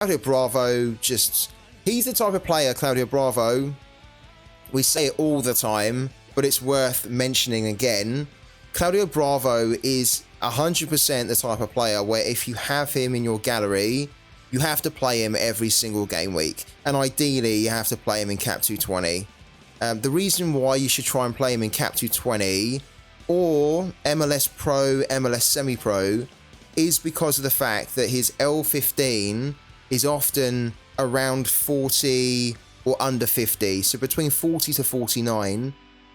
Claudio Bravo, he's the type of player, Claudio Bravo. We say it all the time, but it's worth mentioning again. Claudio Bravo is 100% the type of player where if you have him in your gallery, you have to play him every single game week. And ideally, you have to play him in Cap 220. The reason why you should try and play him in Cap 220 or MLS Pro, MLS Semi-Pro is because of the fact that his L15 is often around 40 or under 50, so between 40 to 49,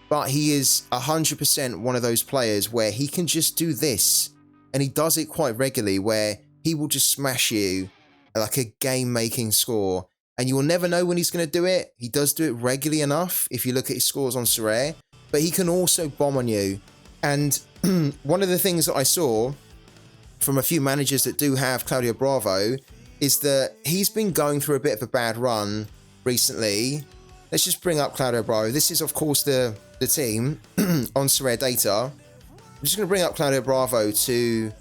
but he is 100% one of those players where he can just do this, and he does it quite regularly, where he will just smash you like a game-making score, and you will never know when he's going to do it. He does do it regularly enough if you look at his scores on Sorare, but he can also bomb on you. And one of the things that I saw from a few managers that do have Claudio Bravo is that he's been going through a bit of a bad run recently. Let's just bring up Claudio Bravo. This is, of course, the team on Sorare data. I'm just going to bring up Claudio Bravo to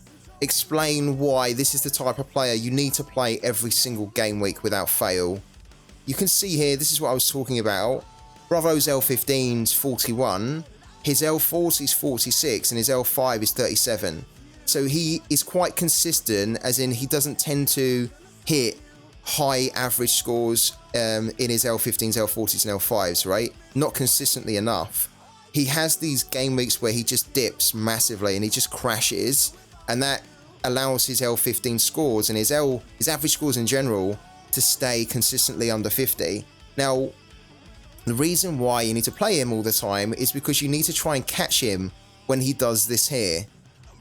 explain why this is the type of player you need to play every single game week without fail. You can see here, this is what I was talking about. Bravo's L15 is 41, his L40 is 46, and his L5 is 37. So he is quite consistent, as in he doesn't tend to hit high average scores in his L15s, L40s, and L5s, right? Not consistently enough. He has these game weeks where he just dips massively and he just crashes, and that allows his L15 scores and his average scores in general to stay consistently under 50. Now, the reason why you need to play him all the time is because you need to try and catch him when he does this here.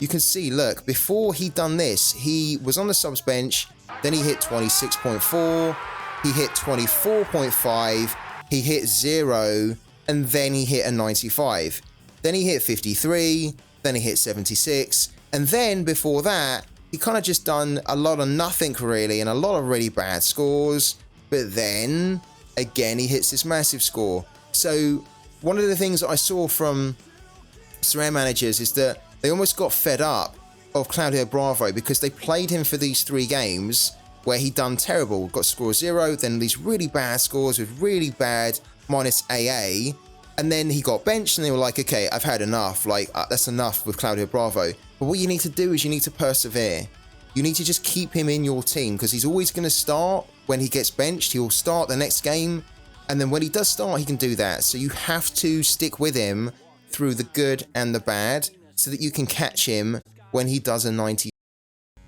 You can see, look, before he done this, he was on the subs bench, then he hit 26.4, he hit 24.5, he hit 0, and then he hit a 95. Then he hit 53, then he hit 76, and then before that, he kind of just done a lot of nothing really, and a lot of really bad scores, but then, again, he hits this massive score. So, one of the things that I saw from Sorare managers is that they almost got fed up of Claudio Bravo because they played him for these 3 games where he done terrible, got score 0, then these really bad scores with really bad minus AA, and then he got benched and they were like, okay, I've had enough, like that's enough with Claudio Bravo. But what you need to do is you need to persevere. You need to just keep him in your team because he's always going to start when he gets benched. He'll start the next game, and then when he does start, he can do that. So you have to stick with him through the good and the bad so that you can catch him when he does a 90.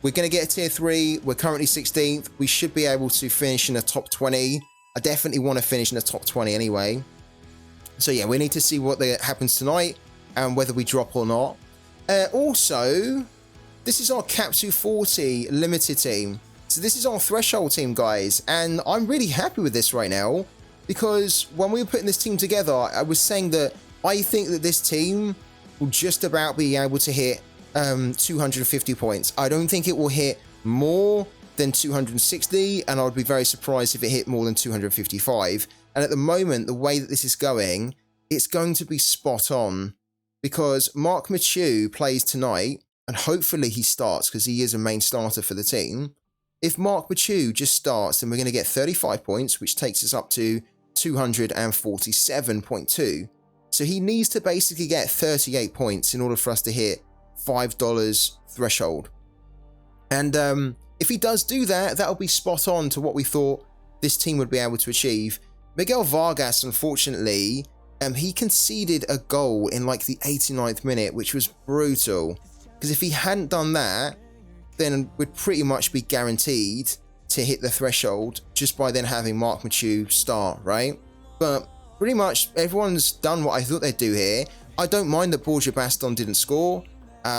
We're going to get a tier 3. We're currently 16th. We should be able to finish in the top 20. I definitely want to finish in the top 20 anyway. So yeah, we need to see what happens tonight and whether we drop or not. Also, this is our Cap 240 limited team. So this is our threshold team, guys. And I'm really happy with this right now because when we were putting this team together, I was saying that I think that this team will just about be able to hit 250 points. I don't think it will hit more than 260, and I would be very surprised if it hit more than 255. And at the moment, the way that this is going, it's going to be spot on because Mark Machu plays tonight, and hopefully he starts because he is a main starter for the team. If Mark Machu just starts, then we're going to get 35 points, which takes us up to 247.2. So he needs to basically get 38 points in order for us to hit $5 threshold. And if he does do that, that'll be spot on to what we thought this team would be able to achieve. Miguel Vargas, unfortunately, he conceded a goal in like the 89th minute, which was brutal. Because if he hadn't done that, then we'd pretty much be guaranteed to hit the threshold just by then having Mark Machu start, right? But pretty much everyone's done what I thought they'd do here. I don't mind that Borja Baston didn't score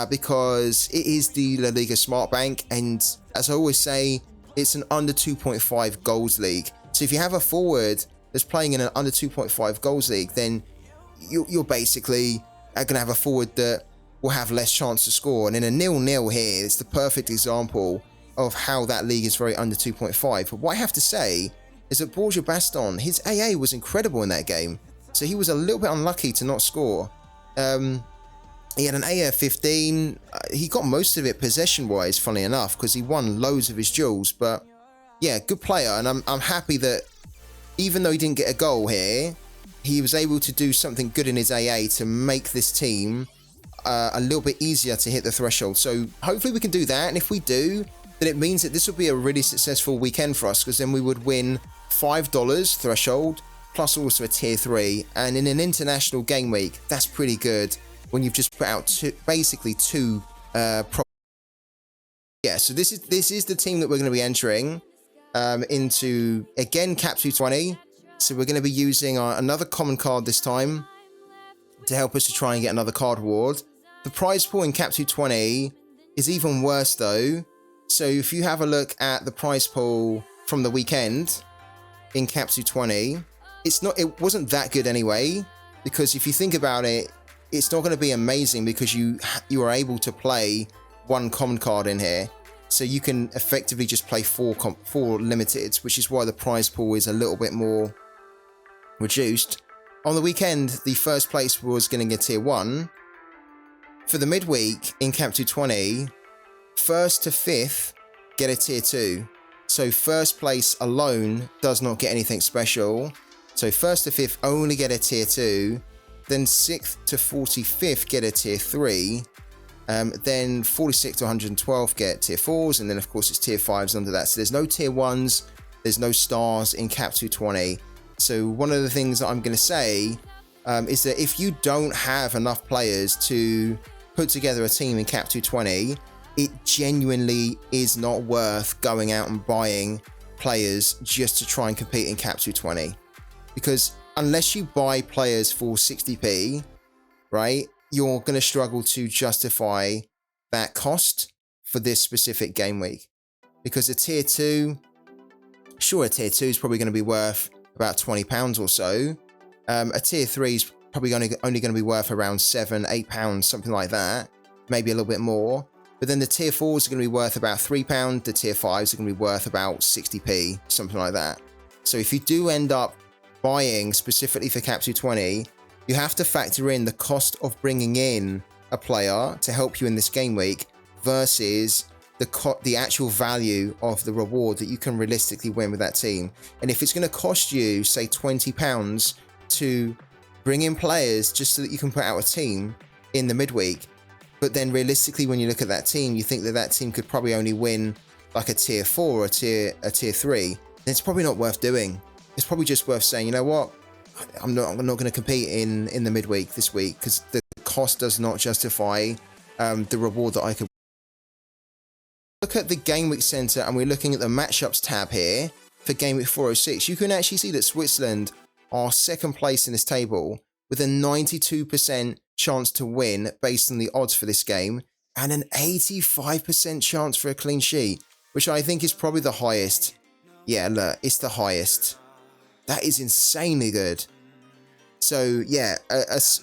because it is the La Liga Smart Bank, and as I always say, it's an under 2.5 goals league. So if you have a forward that's playing in an under 2.5 goals league, then you're basically going to have a forward that will have less chance to score. And in a 0-0 here, it's the perfect example of how that league is very under 2.5. But what I have to say is that Borja Baston, his AA was incredible in that game. So he was a little bit unlucky to not score. He had an AA of 15. He got most of it possession-wise, funny enough, because he won loads of his duels. But yeah, good player. And I'm happy that even though he didn't get a goal here, he was able to do something good in his AA to make this team a little bit easier to hit the threshold. So hopefully we can do that. And if we do, then it means that this will be a really successful weekend for us, because then we would win $5 threshold plus also a tier 3. And in an international game week, that's pretty good when you've just put out basically two yeah, so this is the team that we're going to be entering into, again, Cap 220. So we're going to be using another common card this time to help us to try and get another card reward. The prize pool in Cap 220 is even worse though. So if you have a look at the prize pool from the weekend in Cap 220, it wasn't that good anyway, because if you think about it, it's not going to be amazing because you are able to play one common card in here. So you can effectively just play four limiteds, which is why the prize pool is a little bit more reduced. On the weekend, the first place was getting a tier 1. For the midweek in Cap 220, 1st to 5th get a tier 2. So first place alone does not get anything special. So 1st to 5th only get a tier 2. Then 6th to 45th get a tier 3. Then 46 to 112 get tier 4s. And then of course it's tier 5s under that. So there's no tier 1s. There's no stars in Cap 220. So one of the things that I'm going to say is that if you don't have enough players to put together a team in Cap 220, it genuinely is not worth going out and buying players just to try and compete in Cap 220. Because unless you buy players for 60p, right, you're going to struggle to justify that cost for this specific game week. Because a tier 2, sure, a tier 2 is probably going to be worth about £20 or so. A tier 3 is probably only going to be worth around £7-8, something like that, maybe a little bit more. But then the tier 4s are going to be worth about £3. The tier 5s are going to be worth about 60p, something like that. So if you do end up buying specifically for Cap 220, you have to factor in the cost of bringing in a player to help you in this game week versus the actual value of the reward that you can realistically win with that team. And if it's going to cost you, say, £20 to bring in players just so that you can put out a team in the midweek, but then realistically when you look at that team, you think that that team could probably only win like a tier 4 or a tier 3, then it's probably not worth doing. It's probably just worth saying, you know what, I'm not going to compete in the midweek this week because the cost does not justify the reward that I could. Look at the Game Week Center and we're looking at the matchups tab here for Game Week 406. You can actually see that Switzerland are second place in this table with a 92% chance to win based on the odds for this game and an 85% chance for a clean sheet, which I think is probably the highest. Yeah, look, it's the highest. That is insanely good. So yeah,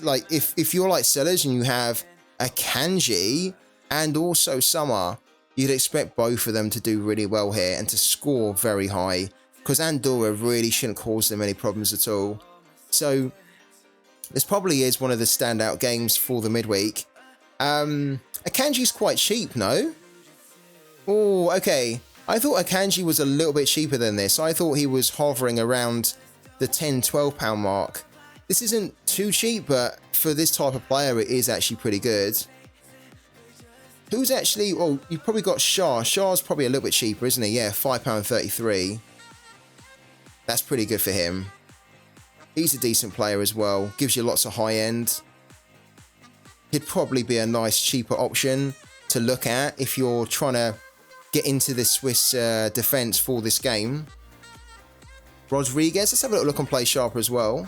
like if you're like sellers and you have a Kanji and also Summer, you'd expect both of them to do really well here and to score very high, because Andorra really shouldn't cause them any problems at all. So this probably is one of the standout games for the midweek. Akanji's quite cheap, no? Oh, okay. I thought Akanji was a little bit cheaper than this. I thought he was hovering around the £10-12 mark. This isn't too cheap, but for this type of player, it is actually pretty good. Who's actually... Well, you've probably got Shah. Shah's probably a little bit cheaper, isn't he? Yeah, £5.33. That's pretty good for him. He's a decent player as well. Gives you lots of high end. He'd probably be a nice cheaper option to look at if you're trying to get into the Swiss defense for this game. Rodriguez, let's have a little look on Play Sharper as well.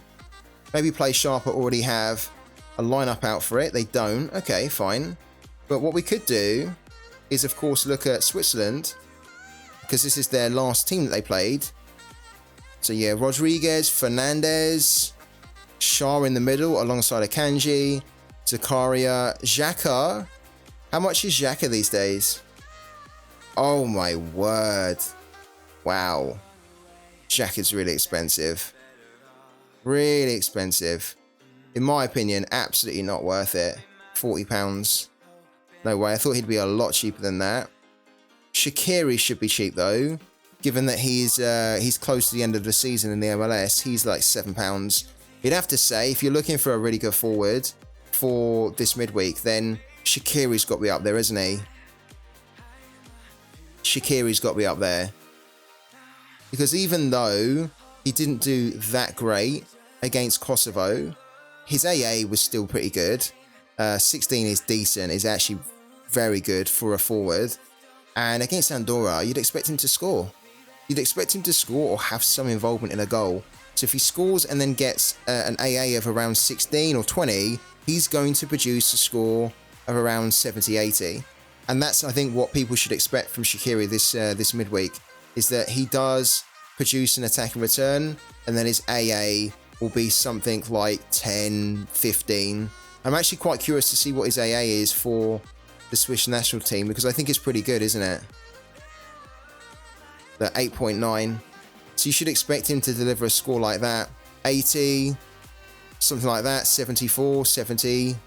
Maybe Play Sharper already have a lineup out for it. They don't. Okay, fine. But what we could do is, of course, look at Switzerland, because this is their last team that they played. So yeah, Rodriguez, Fernandez, Shah in the middle alongside Akanji, Zakaria, Xhaka. How much is Xhaka these days? Oh my word. Wow. Xhaka's really expensive. Really expensive. In my opinion, absolutely not worth it. £40. No way. I thought he'd be a lot cheaper than that. Shaqiri should be cheap though. given that he's close to the end of the season in the MLS. He's like £7. You'd have to say, if you're looking for a really good forward for this midweek, then Shaqiri's got to be up there, isn't he? Shaqiri's got to be up there. Because even though he didn't do that great against Kosovo, his AA was still pretty good. 16 is decent, is actually very good for a forward. And against Andorra, you'd expect him to score. You'd expect him to score or have some involvement in a goal. So if he scores and then gets an AA of around 16 or 20, he's going to produce a score of around 70, 80. And that's, I think, what people should expect from Shaqiri this midweek, is that he does produce an attack and return, and then his AA will be something like 10, 15. I'm actually quite curious to see what his AA is for the Swiss national team, because I think it's pretty good, isn't it? The 8.9. So you should expect him to deliver a score like that. 80, something like that, 74, 70.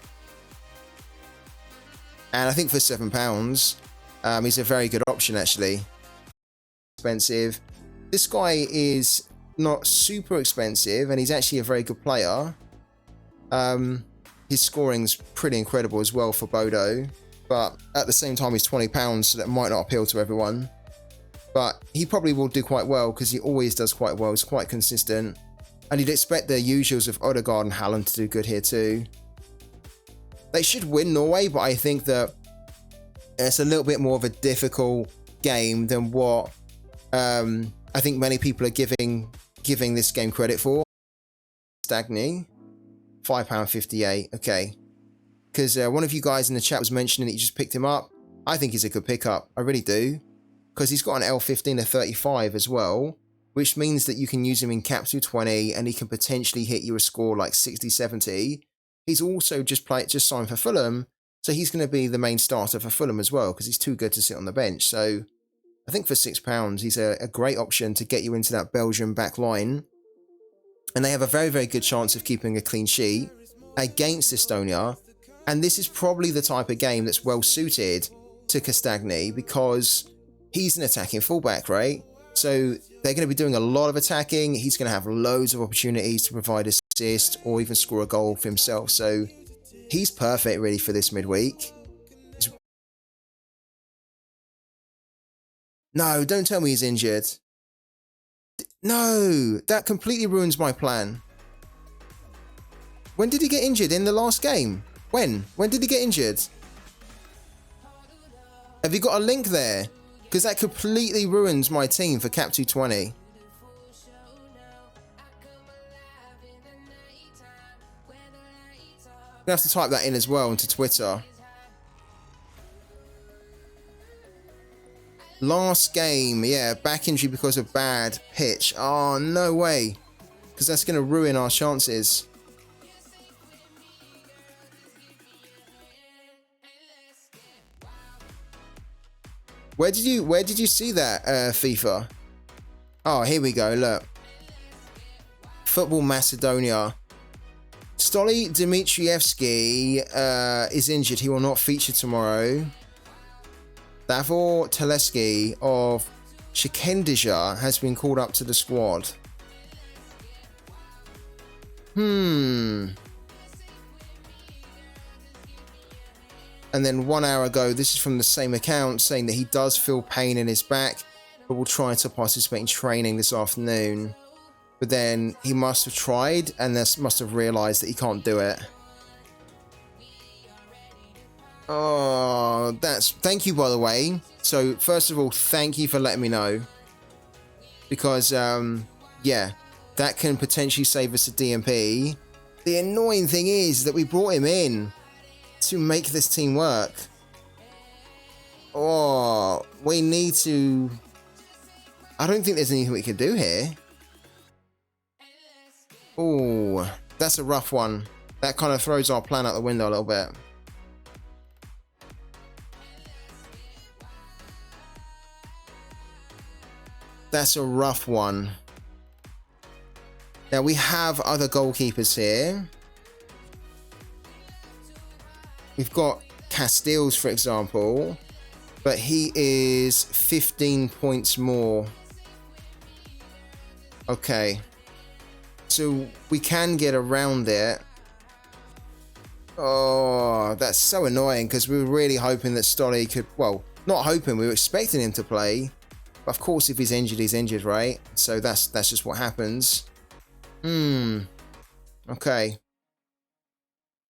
And I think for £7, he's a very good option, actually. Expensive. This guy is not super expensive, and he's actually a very good player. His scoring's pretty incredible as well for Bodo, but at the same time, he's £20, so that might not appeal to everyone. But he probably will do quite well, because he always does quite well. He's quite consistent. And you'd expect the usuals of Odegaard and Haaland to do good here too. They should win Norway, but I think that it's a little bit more of a difficult game than what I think many people are giving this game credit for. Stagny, £5.58. Okay, because one of you guys in the chat was mentioning that you just picked him up. I think he's a good pickup. I really do, because he's got an L15 to 35 as well, which means that you can use him in cap 220, and he can potentially hit you a score like 60, 70. He's also just signed for Fulham, so he's going to be the main starter for Fulham as well, because he's too good to sit on the bench. So I think for £6, he's a great option to get you into that Belgium back line. And they have a very, very good chance of keeping a clean sheet against Estonia. And this is probably the type of game that's well suited to Castagni, because he's an attacking fullback, right? So they're going to be doing a lot of attacking. He's going to have loads of opportunities to provide assist or even score a goal for himself. So he's perfect really for this midweek. No, don't tell me he's injured. No, that completely ruins my plan. When did he get injured? In the last game? When? When did he get injured? Have you got a link there? Because that completely ruins my team for Cap 220. I'm going to have to type that in as well into Twitter. Last game, yeah, back injury because of bad pitch. Oh, no way. Because that's going to ruin our chances. Where did you see that, FIFA? Oh, here we go, look. Football Macedonia. Stoli Dmitrievski is injured. He will not feature tomorrow. Davor Teleski of Shikendija has been called up to the squad. And then 1 hour ago, this is from the same account, saying that he does feel pain in his back, but will try to participate in training this afternoon. But then he must have tried and must have realised that he can't do it. Oh, thank you, by the way. So first of all, thank you for letting me know, because yeah, that can potentially save us a DMP. The annoying thing is that we brought him in to make this team work. Oh, we need to... I don't think there's anything we can do here. Oh, that's a rough one. That kind of throws our plan out the window a little bit. That's a rough one. Now we have other goalkeepers here. We've got Castells, for example, but he is 15 points more Okay. So we can get around it. Oh, that's so annoying because we were really hoping that Stolly could, well, not hoping, we were expecting him to play. But of course, if he's injured, right? So that's just what happens. Okay.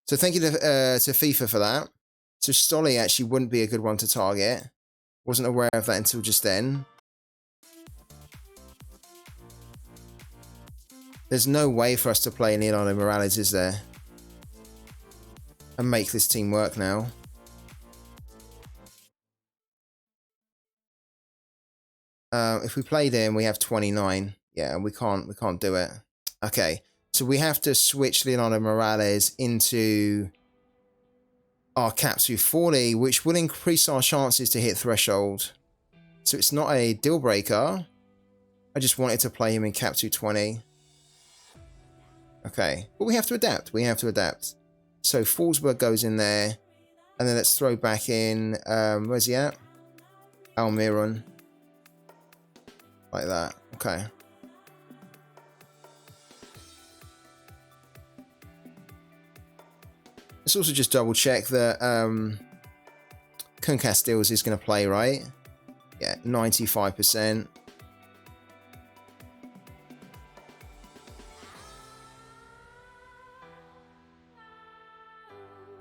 So thank you to FIFA for that. So Stolly actually wouldn't be a good one to target. Wasn't aware of that until just then. There's no way for us to play Leonardo Morales, is there? And make this team work now. If we played him, we have 29. Yeah, we can't do it. Okay, so we have to switch Leonardo Morales into our Capsu 40, which will increase our chances to hit threshold. So it's not a deal breaker. I just wanted to play him in Capsu 20. Okay, but we have to adapt. We have to adapt. So Forsberg goes in there, and then let's throw back in. Where's he at? Almiron. Like that. Okay. Let's also just double check that Casteels is going to play, right? Yeah, 95%.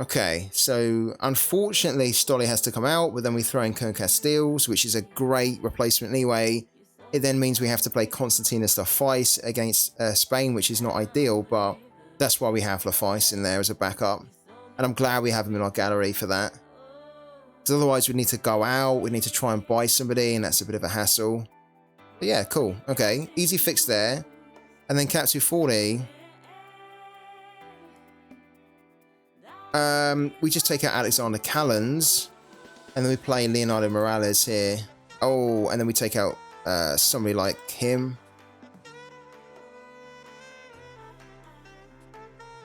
Okay, so unfortunately Stolly has to come out, but then we throw in Casteels, which is a great replacement anyway. It then means we have to play Konstantinos Lafayette against Spain, which is not ideal, but that's why we have Lafayette in there as a backup. And I'm glad we have him in our gallery for that. Because otherwise we'd need to go out, we'd need to try and buy somebody, and that's a bit of a hassle. But yeah, cool. Okay, easy fix there. And then Capsu 40. We just take out Alexander Callens, and then we play Leonardo Morales here. Oh, and then we take out somebody like him.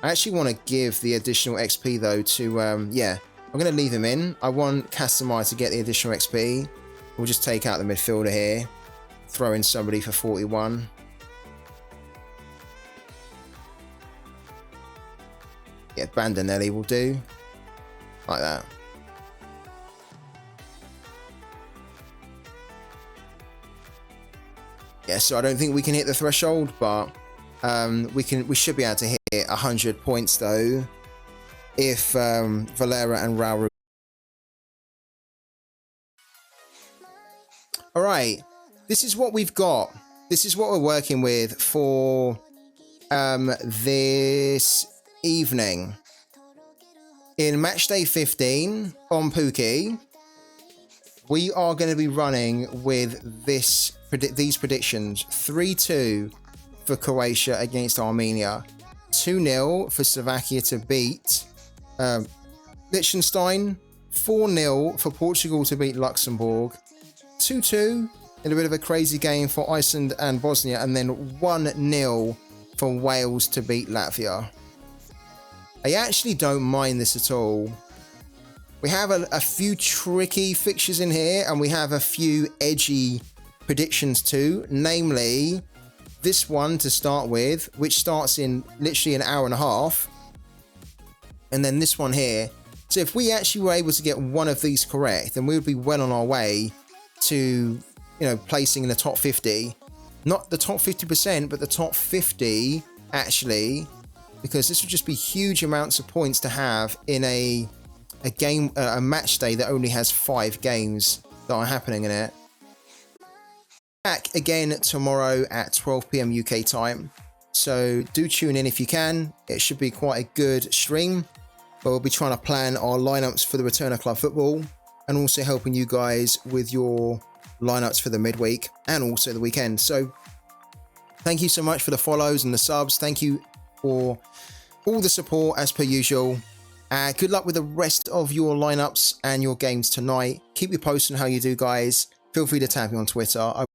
I actually want to give the additional XP though to, yeah, I'm going to leave him in. I want Castamai to get the additional XP. We'll just take out the midfielder here, throw in somebody for 41. Yeah, Bandinelli will do. Like that. Yeah, so I don't think we can hit the threshold, but we should be able to hit 100 points though if Valera and Raul. All right, this is what we've got. This is what we're working with for this evening. In match day 15 on Pooky, we are going to be running with these predictions: 3-2 for Croatia against Armenia, 2-0 for Slovakia to beat Liechtenstein, 4-0 for Portugal to beat Luxembourg, 2-2 in a bit of a crazy game for Iceland and Bosnia, and then 1-0 for Wales to beat Latvia. I actually don't mind this at all. We have a few tricky fixtures in here, and we have a few edgy predictions too, namely this one to start with, which starts in literally an hour and a half, and then this one here. So if we actually were able to get one of these correct, then we would be well on our way to, you know, placing in the top 50. Not the top 50%, but the top 50 actually, because this would just be huge amounts of points to have in a match day that only has 5 games that are happening in it. Back again tomorrow at 12 PM UK time, so do tune in if you can. It should be quite a good stream, but we'll be trying to plan our lineups for the return of club football, and also helping you guys with your lineups for the midweek and also the weekend. So thank you so much for the follows and the subs. Thank you for all the support as per usual. Good luck with the rest of your lineups and your games tonight. Keep me posted on how you do, guys. Feel free to tag me on Twitter.